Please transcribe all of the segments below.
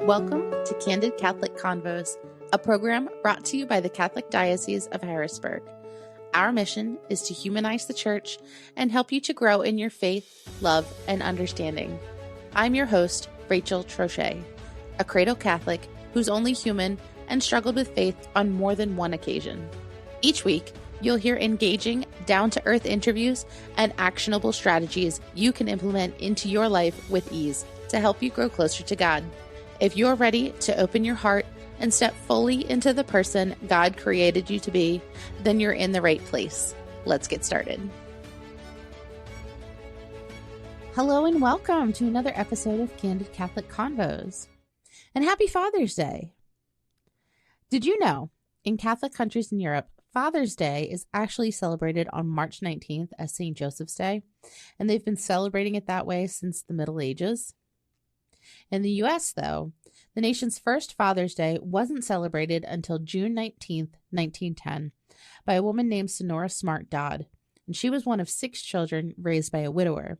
Welcome to Candid Catholic Convos, a program brought to you by the Catholic Diocese of Harrisburg. Our mission is to humanize the Church and help you to grow in your faith, love, and understanding. I'm your host, Rachel Trochet, a cradle Catholic who's only human and struggled with faith on more than one occasion. Each week, you'll hear engaging, down-to-earth interviews and actionable strategies you can implement into your life with ease to help you grow closer to God. If you're ready to open your heart and step fully into the person God created you to be, then you're in the right place. Let's get started. Hello and welcome to another episode of Candid Catholic Convos. And happy Father's Day. Did you know, in Catholic countries in Europe, Father's Day is actually celebrated on March 19th as St. Joseph's Day, and they've been celebrating it that way since the Middle Ages. In the U.S., though, the nation's first Father's Day wasn't celebrated until June 19th, 1910, by a woman named Sonora Smart Dodd, and she was one of 6 children raised by a widower.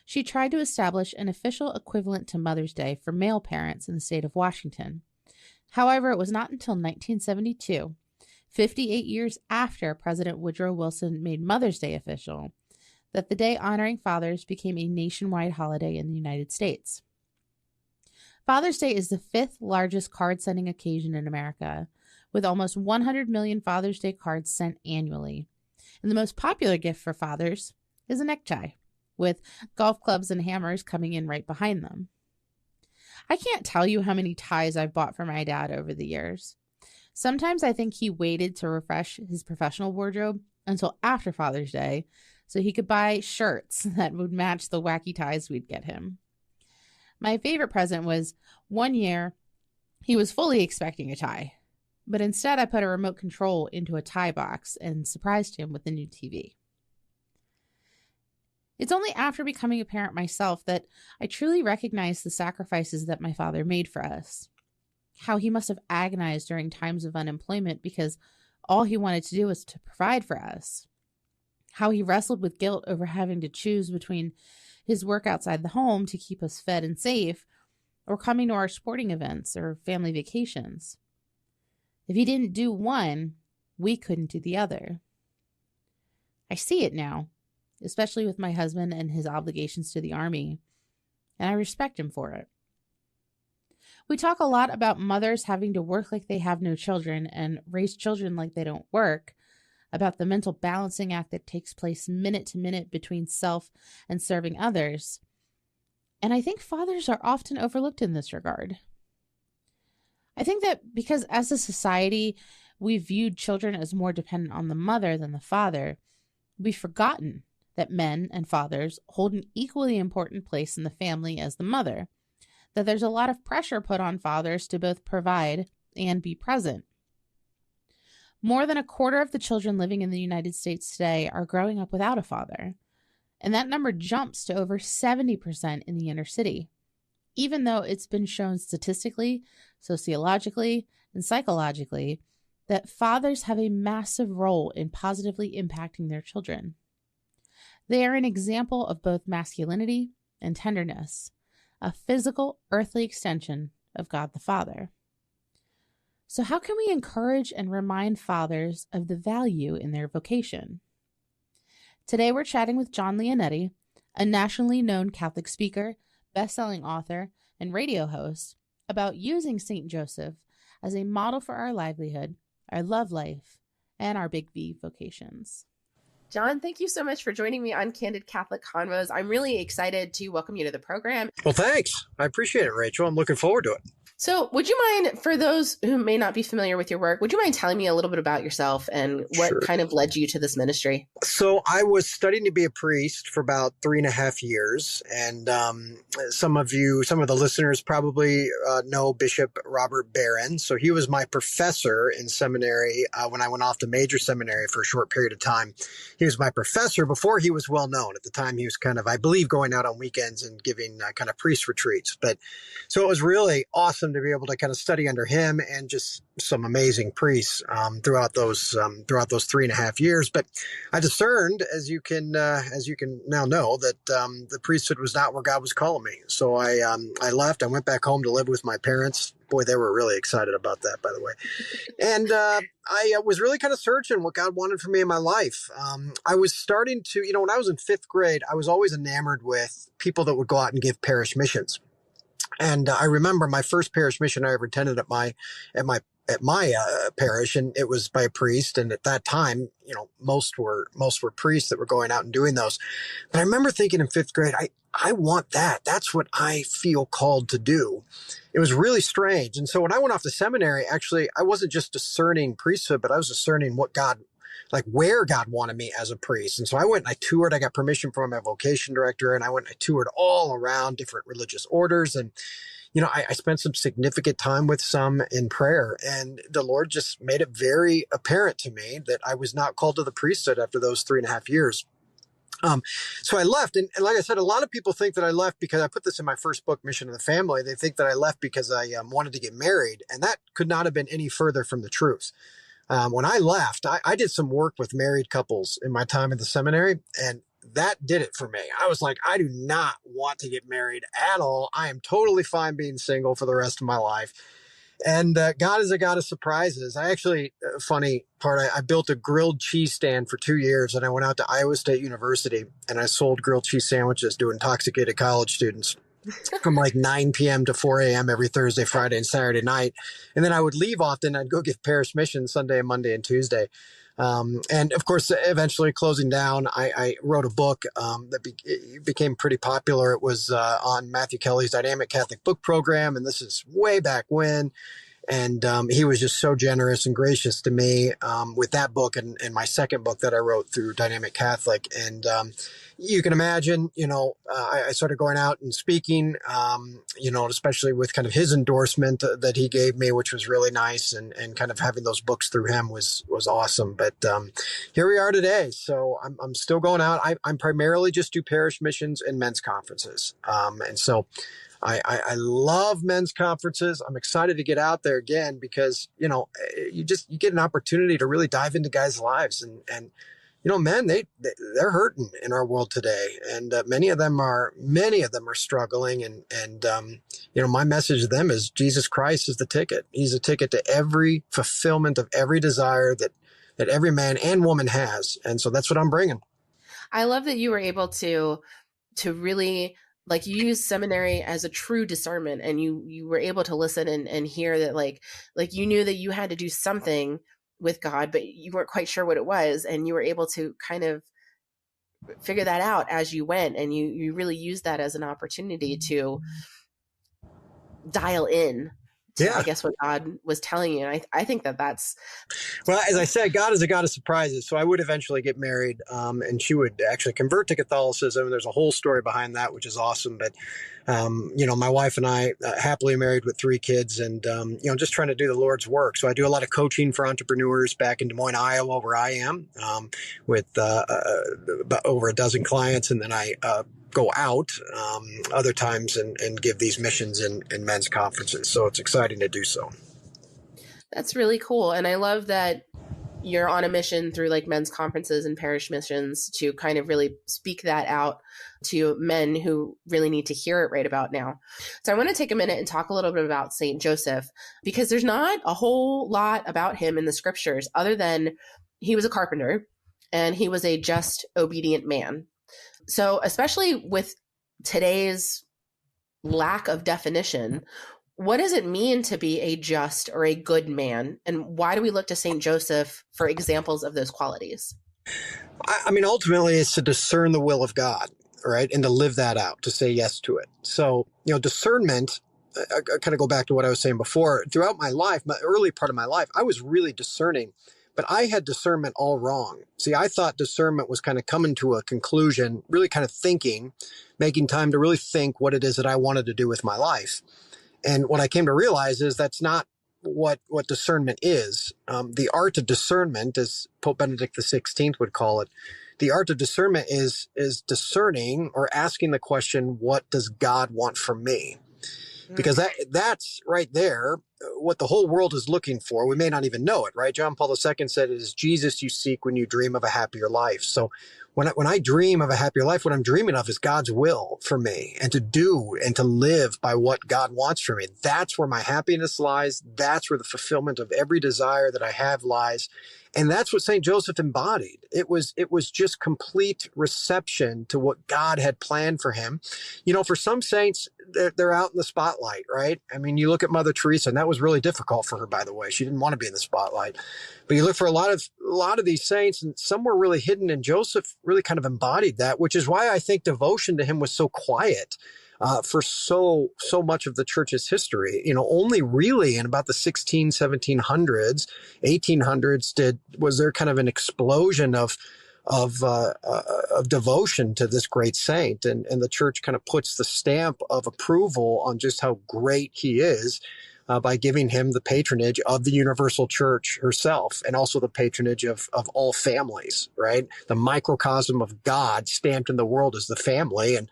She tried to establish an official equivalent to Mother's Day for male parents in the state of Washington. However, it was not until 1972, 58 years after President Woodrow Wilson made Mother's Day official, that the day honoring fathers became a nationwide holiday in the United States. Father's Day is the 5th largest card-sending occasion in America, with almost 100 million Father's Day cards sent annually. And the most popular gift for fathers is a necktie, with golf clubs and hammers coming in right behind them. I can't tell you how many ties I've bought for my dad over the years. Sometimes I think he waited to refresh his professional wardrobe until after Father's Day so he could buy shirts that would match the wacky ties we'd get him. My favorite present was one year he was fully expecting a tie, but instead I put a remote control into a tie box and surprised him with a new TV. It's only after becoming a parent myself that I truly recognize the sacrifices that my father made for us. How he must have agonized during times of unemployment because all he wanted to do was to provide for us. How he wrestled with guilt over having to choose between his work outside the home to keep us fed and safe, or coming to our sporting events or family vacations. If he didn't do one, we couldn't do the other. I see it now, especially with my husband and his obligations to the Army, and I respect him for it. We talk a lot about mothers having to work like they have no children and raise children like they don't work, about the mental balancing act that takes place minute to minute between self and serving others. And I think fathers are often overlooked in this regard. I think that because as a society, we viewed children as more dependent on the mother than the father, we've forgotten that men and fathers hold an equally important place in the family as the mother, that there's a lot of pressure put on fathers to both provide and be present. More than a quarter of the children living in the United States today are growing up without a father, and that number jumps to over 70% in the inner city, even though it's been shown statistically, sociologically, and psychologically that fathers have a massive role in positively impacting their children. They are an example of both masculinity and tenderness, a physical, earthly extension of God the Father. So how can we encourage and remind fathers of the value in their vocation? Today we're chatting with Jon Leonetti, a nationally known Catholic speaker, best-selling author, and radio host, about using St. Joseph as a model for our livelihood, our love life, and our big V vocations. Jon, thank you so much for joining me on Candid Catholic Convos. I'm really excited to welcome you to the program. Well, thanks. I appreciate it, Rachel. I'm looking forward to it. So would you mind, for those who may not be familiar with your work, would you mind telling me a little bit about yourself and what Sure. kind of led you to this ministry? So I was studying to be a priest for about 3.5 years. And some of the listeners probably know Bishop Robert Barron. So he was my professor in seminary when I went off to major seminary for a short period of time. He was my professor before he was well known. At the time, he was kind of, I believe, going out on weekends and giving kind of priest retreats. But so it was really awesome awesome to be able to kind of study under him and just some amazing priests throughout those 3.5 years. But I discerned, as you can now know, that the priesthood was not where God was calling me. So I left. I went back home to live with my parents. Boy, they were really excited about that, by the way. And I was really kind of searching what God wanted for me in my life. I was starting to, when I was in 5th grade, I was always enamored with people that would go out and give parish missions. And I remember my first parish mission I ever attended at my parish, and it was by a priest. And at that time, most were priests that were going out and doing those. But I remember thinking in 5th grade, I want that. That's what I feel called to do. It was really strange. And so when I went off to seminary, actually, I wasn't just discerning priesthood, but I was discerning where God wanted me as a priest. And so I went and I toured. I got permission from my vocation director, and I went and I toured all around different religious orders. And I spent some significant time with some in prayer, and the Lord just made it very apparent to me that I was not called to the priesthood after those 3.5 years. So I left. And like I said, a lot of people think that I left because I put this in my first book, Mission of the Family. They think that I left because I wanted to get married. And that could not have been any further from the truth. When I left, I did some work with married couples in my time in the seminary, and that did it for me. I was like, I do not want to get married at all. I am totally fine being single for the rest of my life. And God is a God of surprises. I actually, funny part, I built a grilled cheese stand for 2 years, and I went out to Iowa State University and I sold grilled cheese sandwiches to intoxicated college students from like 9 p.m. to 4 a.m. every Thursday, Friday, and Saturday night. And then I would leave often. I'd go give parish missions Sunday, Monday, and Tuesday. And of course, eventually closing down, I wrote a book that became pretty popular. It was on Matthew Kelly's Dynamic Catholic Book Program. And this is way back when. And he was just so generous and gracious to me with that book and my second book that I wrote through Dynamic Catholic. And you can imagine, I started going out and speaking, especially with kind of his endorsement that he gave me, which was really nice. And kind of having those books through him was awesome. But here we are today. So I'm still going out. I'm primarily just do parish missions and men's conferences. And so I love men's conferences. I'm excited to get out there again because, you get an opportunity to really dive into guys' lives and men, they're hurting in our world today. And many of them are struggling. And my message to them is Jesus Christ is the ticket. He's a ticket to every fulfillment of every desire that every man and woman has. And so that's what I'm bringing. I love that you were able to really, like, you use seminary as a true discernment, and you were able to listen and hear that like you knew that you had to do something with God, but you weren't quite sure what it was. And you were able to kind of figure that out as you went. And you really used that as an opportunity to dial in to, I guess, what God was telling you. And I think that's... Well, as I said, God is a God of surprises. So I would eventually get married, and she would actually convert to Catholicism. There's a whole story behind that, which is awesome. But, my wife and I happily married with 3 kids and, just trying to do the Lord's work. So I do a lot of coaching for entrepreneurs back in Des Moines, Iowa, where I am, with about over a dozen clients. And then I go out other times and give these missions and men's conferences. So it's exciting to do so. That's really cool. And I love that you're on a mission through like men's conferences and parish missions to kind of really speak that out to men who really need to hear it right about now. So I want to take a minute and talk a little bit about Saint Joseph, because there's not a whole lot about him in the scriptures other than he was a carpenter and he was a just, obedient man. So especially with today's lack of definition, what does it mean to be a just or a good man? And why do we look to Saint Joseph for examples of those qualities? I mean, ultimately, it's to discern the will of God, right? And to live that out, to say yes to it. So, discernment, I kind of go back to what I was saying before. Throughout my life, my early part of my life, I was really discerning, but I had discernment all wrong. See, I thought discernment was kind of coming to a conclusion, really kind of thinking, making time to really think what it is that I wanted to do with my life. And what I came to realize is that's not what discernment is. The art of discernment, as Pope Benedict XVI would call it, the art of discernment is discerning or asking the question, what does God want from me? because that's right there what the whole world is looking for. We may not even know it, right? John Paul II said, it is Jesus you seek when you dream of a happier life. So when I dream of a happier life, what I'm dreaming of is God's will for me, and to do and to live by what God wants for me. That's where my happiness lies. That's where the fulfillment of every desire that I have lies. And that's what St. Joseph embodied. It was just complete reception to what God had planned for him. You know, for some saints, they're out in the spotlight, right? I mean, you look at Mother Teresa, and that was really difficult for her, by the way. She didn't want to be in the spotlight. But you look for a lot of these saints, and some were really hidden, and Joseph really kind of embodied that, which is why I think devotion to him was so quiet for so much of the church's history. You know, only really in about the 1700s, 1800s was there kind of an explosion of devotion to this great saint, and the church kind of puts the stamp of approval on just how great he is by giving him the patronage of the universal church herself, and also the patronage of all families, right? The microcosm of God stamped in the world is the family, and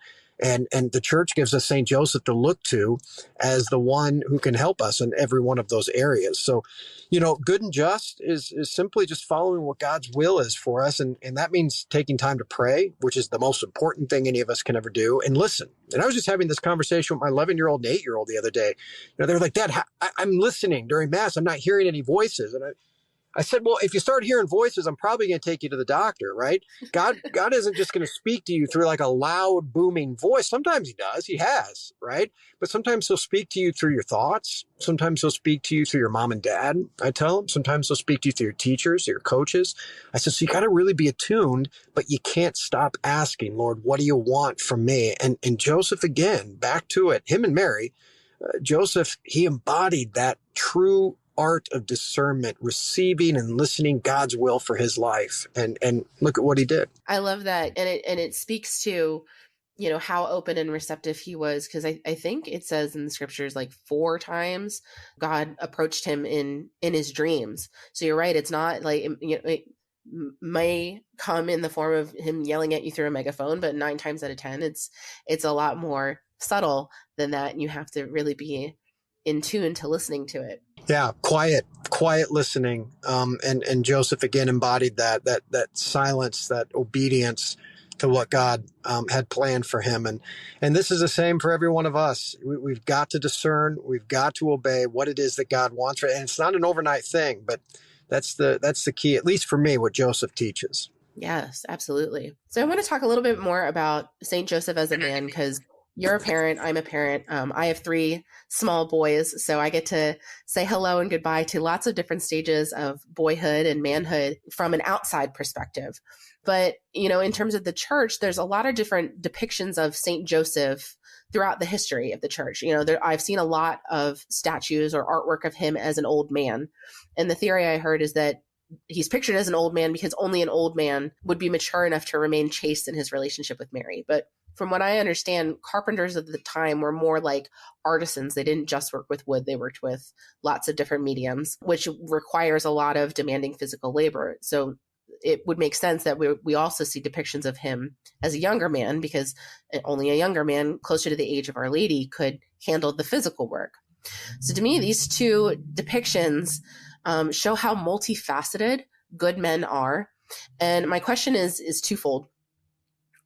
the church gives us St. Joseph to look to as the one who can help us in every one of those areas. So, you know, good and just is simply just following what God's will is for us. And that means taking time to pray, which is the most important thing any of us can ever do, and listen. And I was just having this conversation with my 11-year-old and 8-year-old the other day. You know, they were like, Dad, I'm listening during Mass. I'm not hearing any voices. And I said, well, if you start hearing voices, I'm probably going to take you to the doctor, right? God isn't just going to speak to you through like a loud, booming voice. Sometimes he does. He has, right? But sometimes he'll speak to you through your thoughts. Sometimes he'll speak to you through your mom and dad, I tell him. Sometimes he'll speak to you through your teachers, your coaches. I said, so you got to really be attuned, but you can't stop asking, Lord, what do you want from me? And Joseph, again, back to it, him and Mary, Joseph, he embodied that true art of discernment, receiving and listening God's will for his life. And look at what he did. I love that. And it speaks to, you know, how open and receptive he was. Because I think it says in the scriptures like 4 times God approached him in his dreams. So you're right. It's not like, you know, it may come in the form of him yelling at you through a megaphone, but 9 times out of 10, it's a lot more subtle than that. And you have to really be in tune to listening to it. Yeah, quiet listening. And Joseph again embodied that silence, that obedience to what God had planned for him. And this is the same for every one of us. We've got to discern, we've got to obey what it is that God wants. And it's not an overnight thing, but that's the key, at least for me, what Joseph teaches. Yes, absolutely. So I want to talk a little bit more about St. Joseph as a man, because you're a parent. I'm a parent. I have 3 small boys, so I get to say hello and goodbye to lots of different stages of boyhood and manhood from an outside perspective. But, you know, in terms of the church, there's a lot of different depictions of St. Joseph throughout the history of the church. You know, I've seen a lot of statues or artwork of him as an old man. And the theory I heard is that he's pictured as an old man because only an old man would be mature enough to remain chaste in his relationship with Mary. But from what I understand, carpenters of the time were more like artisans. They didn't just work with wood. They worked with lots of different mediums, which requires a lot of demanding physical labor. So it would make sense that we also see depictions of him as a younger man, because only a younger man closer to the age of Our Lady could handle the physical work. So to me, these 2 depictions show how multifaceted good men are. And my question is twofold.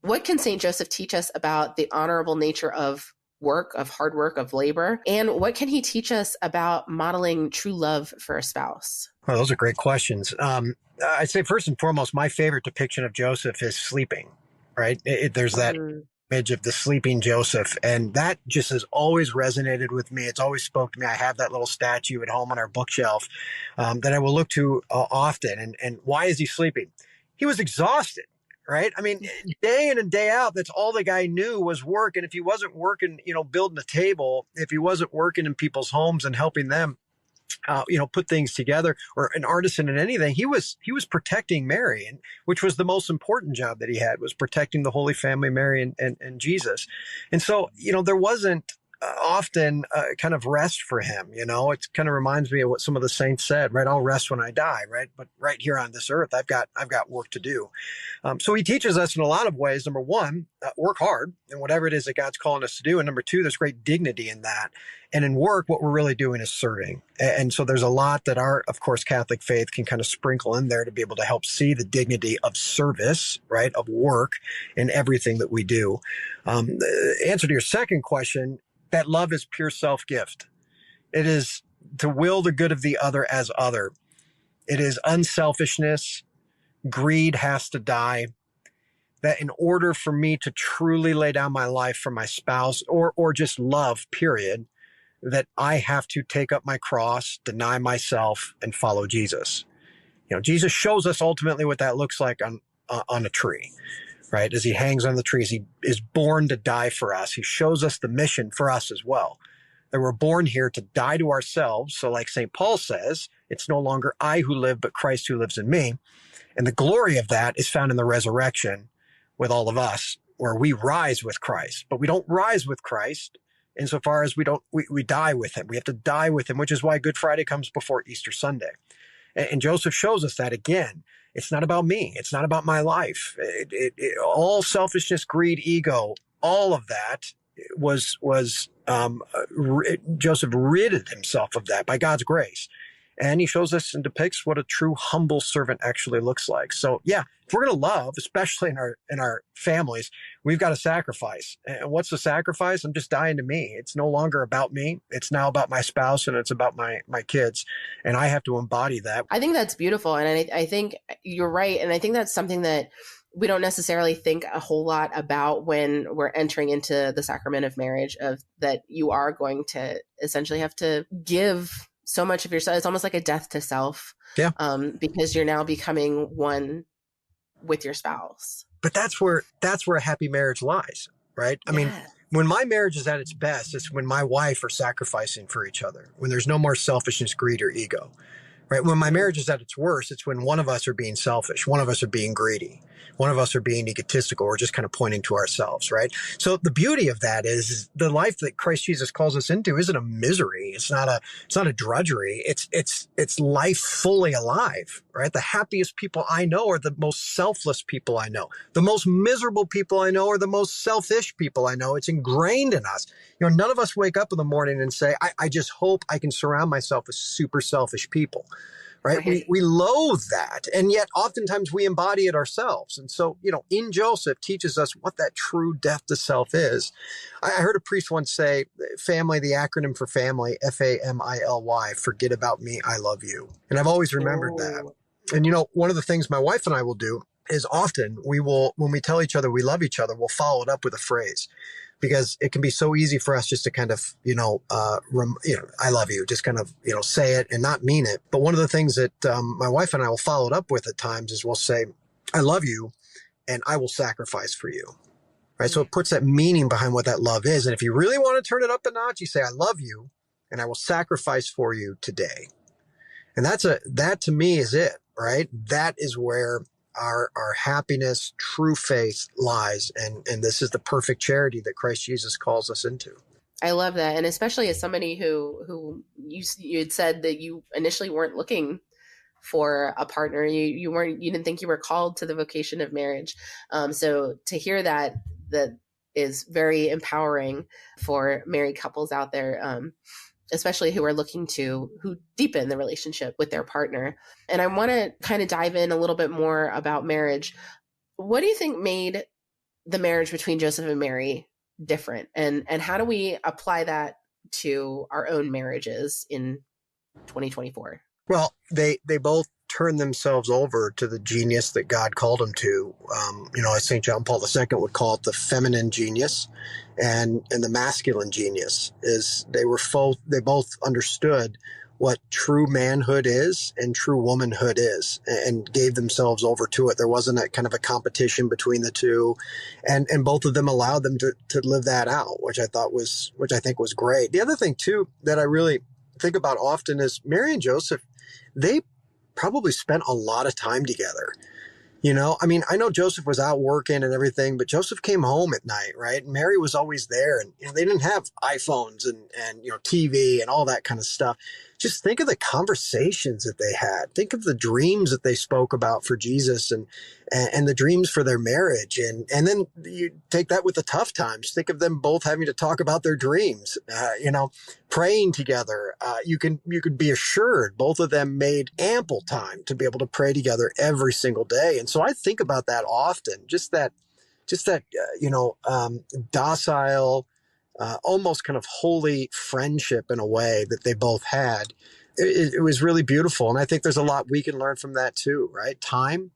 What can St. Joseph teach us about the honorable nature of work, of hard work, of labor? And what can he teach us about modeling true love for a spouse? Well, those are great questions. I'd say first and foremost, my favorite depiction of Joseph is sleeping, right? There's that image of the sleeping Joseph, and that just has always resonated with me. It's always spoke to me. I have that little statue at home on our bookshelf that I will look to often. And why is he sleeping? He was exhausted. Right. I mean, day in and day out, that's all the guy knew was work. And if he wasn't working, you know, building a table, if he wasn't working in people's homes and helping them, you know, put things together, or an artisan in anything, he was protecting Mary, and which was the most important job that he had, was protecting the Holy Family, Mary and Jesus. And so, you know, there wasn't often kind of rest for him. It kind of reminds me of what some of the saints said, right? I'll rest when I die, right? But right here on this earth, I've got work to do. So he teaches us in a lot of ways. Number one, work hard in whatever it is that God's calling us to do. And number two, there's great dignity in that. And in work, what we're really doing is serving. And so there's a lot that our, of course, Catholic faith can kind of sprinkle in there to be able to help see the dignity of service, right, of work in everything that we do. The answer to your second question, that love is pure self-gift. It is to will the good of the other as other. It is unselfishness. Greed has to die. That in order for me to truly lay down my life for my spouse or just love, period, that I have to take up my cross, deny myself, and follow Jesus. Jesus shows us ultimately what that looks like on a tree, right? As he hangs on the tree, as he is born to die for us. He shows us the mission for us as well, that we're born here to die to ourselves. So like St. Paul says, it's no longer I who live, but Christ who lives in me. And the glory of that is found in the resurrection with all of us, where we rise with Christ. But we don't rise with Christ insofar as we die with him. We have to die with him, which is why Good Friday comes before Easter Sunday. And Joseph shows us that again. It's not about me. It's not about my life. All selfishness, greed, ego, all of that Joseph ridded himself of that by God's grace. And he shows us and depicts what a true humble servant actually looks like. So yeah, if we're going to love, especially in our families, we've got to sacrifice. And what's the sacrifice? I'm just dying to me. It's no longer about me. It's now about my spouse and it's about my kids. And I have to embody that. I think that's beautiful. And I think you're right. And I think that's something that we don't necessarily think a whole lot about when we're entering into the sacrament of marriage, of that you are going to essentially have to give so much of yourself. It's almost like a death to self. Yeah. Because you're now becoming one with your spouse. But that's where a happy marriage lies, right? I mean, when my marriage is at its best, it's when my wife are sacrificing for each other, when there's no more selfishness, greed, or ego, right? When my marriage is at its worst, it's when one of us are being selfish, one of us are being greedy, one of us are being egotistical, or just kind of pointing to ourselves, right? So the beauty of that is the life that Christ Jesus calls us into isn't a misery. It's not a drudgery. It's life fully alive, right? The happiest people I know are the most selfless people I know. The most miserable people I know are the most selfish people I know. It's ingrained in us. None of us wake up in the morning and say, I just hope I can surround myself with super selfish people. Right? We loathe that. And yet oftentimes we embody it ourselves. And so, in Joseph teaches us what that true death to self is. I heard a priest once say, family, the acronym for family, FAMILY, forget about me, I love you. And I've always remembered that. And, one of the things my wife and I will do is often when we tell each other we love each other, we'll follow it up with a phrase. Because it can be so easy for us just to kind of, I love you, just kind of, say it and not mean it. But one of the things that my wife and I will follow it up with at times is we'll say, I love you and I will sacrifice for you. Right. So it puts that meaning behind what that love is. And if you really want to turn it up a notch, you say, I love you and I will sacrifice for you today. And that to me is it. Right. That is where our happiness, true faith lies. And this is the perfect charity that Christ Jesus calls us into. I love that. And especially as somebody who you had said that you initially weren't looking for a partner. You didn't think you were called to the vocation of marriage. So to hear that is very empowering for married couples out there. Especially who are looking to deepen the relationship with their partner. And I want to kind of dive in a little bit more about marriage. What do you think made the marriage between Joseph and Mary different? And how do we apply that to our own marriages in 2024? Well, they both turned themselves over to the genius that God called them to. As St. John Paul II would call it, the feminine genius and the masculine genius. Is they both understood what true manhood is and true womanhood is, and gave themselves over to it. There wasn't a kind of a competition between the two, and both of them allowed them to live that out, which I think was great. The other thing too that I really think about often is Mary and Joseph, they probably spent a lot of time together. I mean, I know Joseph was out working and everything, but Joseph came home at night, right? And Mary was always there, and they didn't have iPhones and TV and all that kind of stuff. Just think of the conversations that they had. Think of the dreams that they spoke about for Jesus and the dreams for their marriage. And then you take that with the tough times. Think of them both having to talk about their dreams, praying together. You could be assured both of them made ample time to be able to pray together every single day. And so I think about that often, just that docile, almost kind of holy friendship in a way that they both had. It was really beautiful. And I think there's a lot we can learn from that too, right? Time,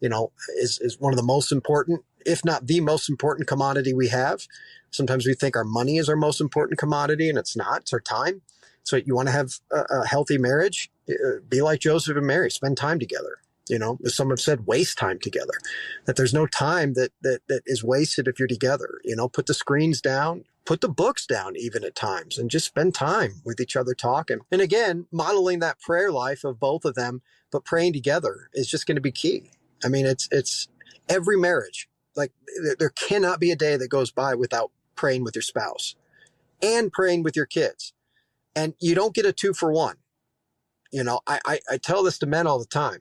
is one of the most important, if not the most important commodity we have. Sometimes we think our money is our most important commodity, and it's not. It's our time. So you want to have a healthy marriage, be like Joseph and Mary, spend time together. As some have said, waste time together, that there's no time that is wasted if you're together. Put the screens down, put the books down even at times, and just spend time with each other talking. And again, modeling that prayer life of both of them, but praying together is just going to be key. I mean, it's every marriage. Like, there cannot be a day that goes by without praying with your spouse and praying with your kids. And you don't get a 2-for-1. I tell this to men all the time.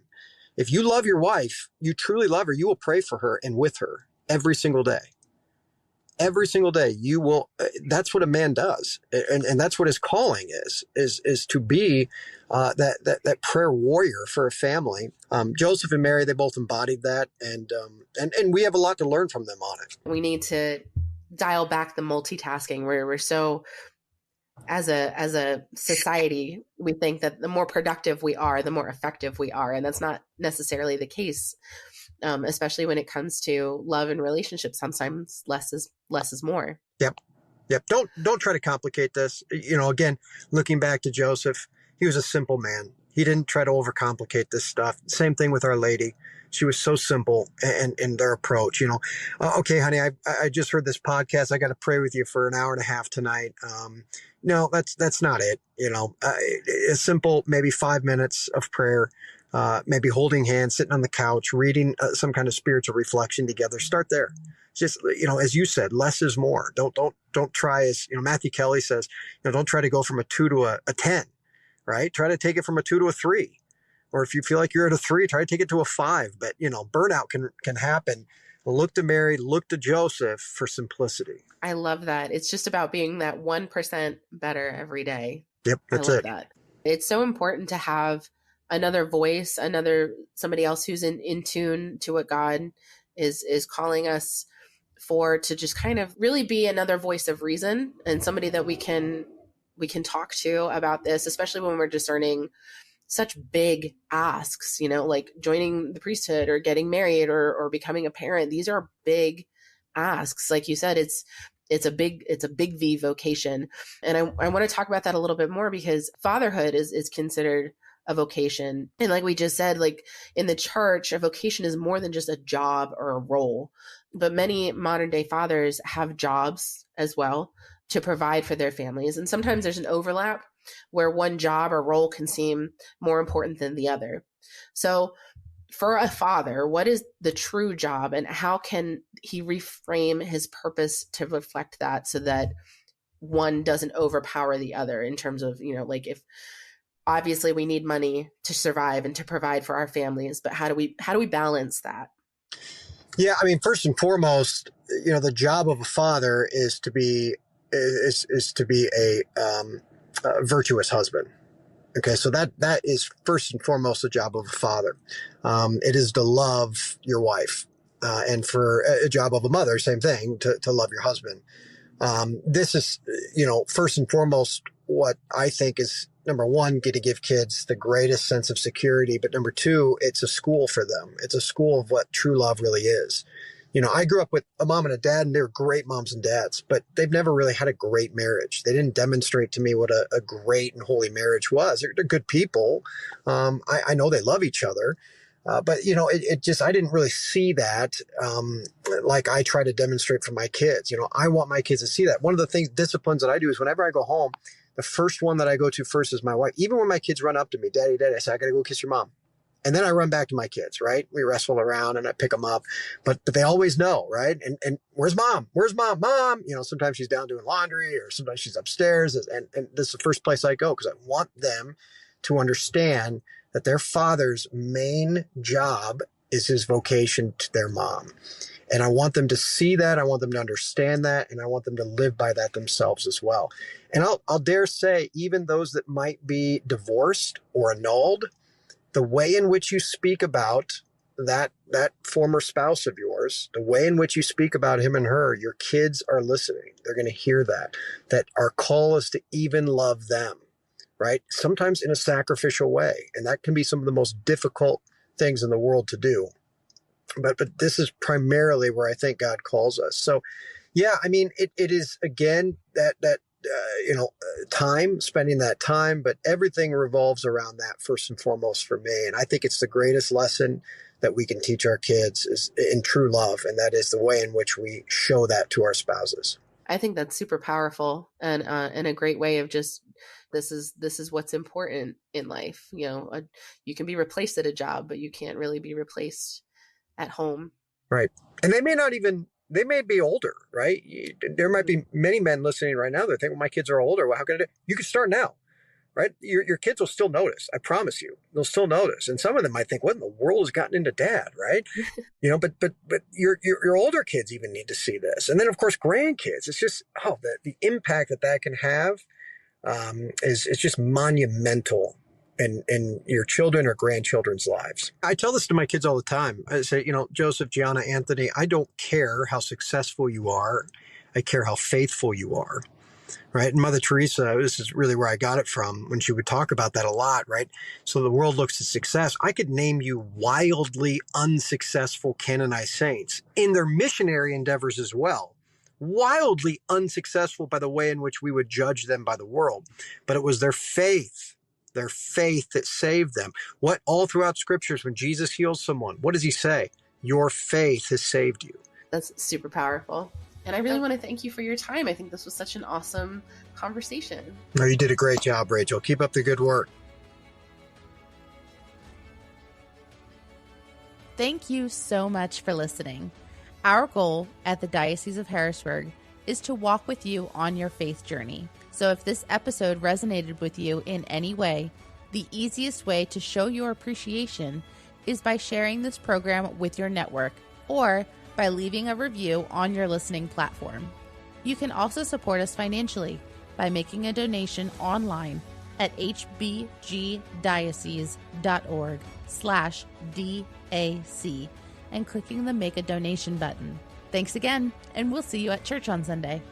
If you love your wife, you truly love her, you will pray for her and with her every single day. Every single day you will. That's what a man does. And that's what his calling is to be that prayer warrior for a family. Joseph and Mary, they both embodied that. And we have a lot to learn from them on it. We need to dial back the multitasking where we're so, as a society, we think that the more productive we are, the more effective we are. And that's not necessarily the case, especially when it comes to love and relationships. Sometimes less is more. Yep. Don't try to complicate this. Again, looking back to Joseph, he was a simple man. He didn't try to overcomplicate this stuff. Same thing with Our Lady. She was so simple in their approach. Okay, honey, I just heard this podcast. I got to pray with you for an hour and a half tonight. No, that's not it. A simple, maybe 5 minutes of prayer, maybe holding hands, sitting on the couch, reading some kind of spiritual reflection together. Start there. Just, as you said, less is more. Don't try, as Matthew Kelly says, don't try to go from a 2 to a 10, right? Try to take it from a 2 to a 3. Or if you feel like you're at a 3, try to take it to a 5. But, burnout can happen. Look to Mary, look to Joseph for simplicity. I love that. It's just about being that 1% better every day. Yep, that's it. That. It's so important to have another voice, somebody else who's in tune to what God is calling us for, to just kind of really be another voice of reason and somebody that we can talk to about this, especially when we're discerning such big asks, like joining the priesthood or getting married or becoming a parent. These are big asks. Like you said, it's a big V vocation. And I want to talk about that a little bit more, because fatherhood is considered a vocation. And like we just said, like in the church, a vocation is more than just a job or a role. But many modern day fathers have jobs as well to provide for their families. And sometimes there's an overlap where one job or role can seem more important than the other. So for a father, what is the true job, and how can he reframe his purpose to reflect that, so that one doesn't overpower the other in terms of, like, if obviously we need money to survive and to provide for our families, but how do we balance that? Yeah, I mean, first and foremost, the job of a father is to be a virtuous husband. Okay, so that is first and foremost the job of a father. It is to love your wife, and for a job of a mother, same thing, to love your husband. This is, first and foremost, what I think is, number one, get to give kids the greatest sense of security. But number two, it's a school for them. It's a school of what true love really is. I grew up with a mom and a dad, and they were great moms and dads, but they've never really had a great marriage. They didn't demonstrate to me what a great and holy marriage was. They're good people. I know they love each other. But it just, I didn't really see that, like I try to demonstrate for my kids. I want my kids to see that. One of the disciplines that I do is whenever I go home, the first one that I go to first is my wife. Even when my kids run up to me, daddy, I say, I got to go kiss your mom. And then I run back to my kids, right? We wrestle around and I pick them up, but they always know, right? And where's mom? Where's mom? Mom, sometimes she's down doing laundry or sometimes she's upstairs. And this is the first place I go because I want them to understand that their father's main job is his vocation to their mom. And I want them to see that. I want them to understand that. And I want them to live by that themselves as well. And I'll dare say, even those that might be divorced or annulled, the way in which you speak about that former spouse of yours, the way in which you speak about him and her, your kids are listening. They're going to hear that our call is to even love them, right? Sometimes in a sacrificial way. And that can be some of the most difficult things in the world to do. But this is primarily where I think God calls us. So, yeah, I mean, it is, again, that time, spending that time, but everything revolves around that first and foremost for me. And I think it's the greatest lesson that we can teach our kids is in true love. And that is the way in which we show that to our spouses. I think that's super powerful and a great way of just, this is what's important in life. You can be replaced at a job, but you can't really be replaced at home. Right. And they may be older, right? There might be many men listening right now that think, well, my kids are older. Well, how can I do? You can start now, right? Your kids will still notice. I promise you, they'll still notice. And some of them might think, what in the world has gotten into dad, right? But your older kids even need to see this. And then of course, grandkids, it's just, the impact that can have is just monumental in your children or grandchildren's lives. I tell this to my kids all the time. I say, Joseph, Gianna, Anthony, I don't care how successful you are. I care how faithful you are, right? And Mother Teresa, this is really where I got it from when she would talk about that a lot, right? So the world looks at success. I could name you wildly unsuccessful canonized saints in their missionary endeavors as well. Wildly unsuccessful by the way in which we would judge them by the world. But it was their faith that saved them. What all throughout scriptures, when Jesus heals someone, what does he say? Your faith has saved you. That's super powerful. And I really want to thank you for your time. I think this was such an awesome conversation. No, you did a great job, Rachel. Keep up the good work. Thank you so much for listening. Our goal at the Diocese of Harrisburg is to walk with you on your faith journey. So if this episode resonated with you in any way, the easiest way to show your appreciation is by sharing this program with your network or by leaving a review on your listening platform. You can also support us financially by making a donation online at hbgdiocese.org/DAC and clicking the Make a Donation button. Thanks again, and we'll see you at church on Sunday.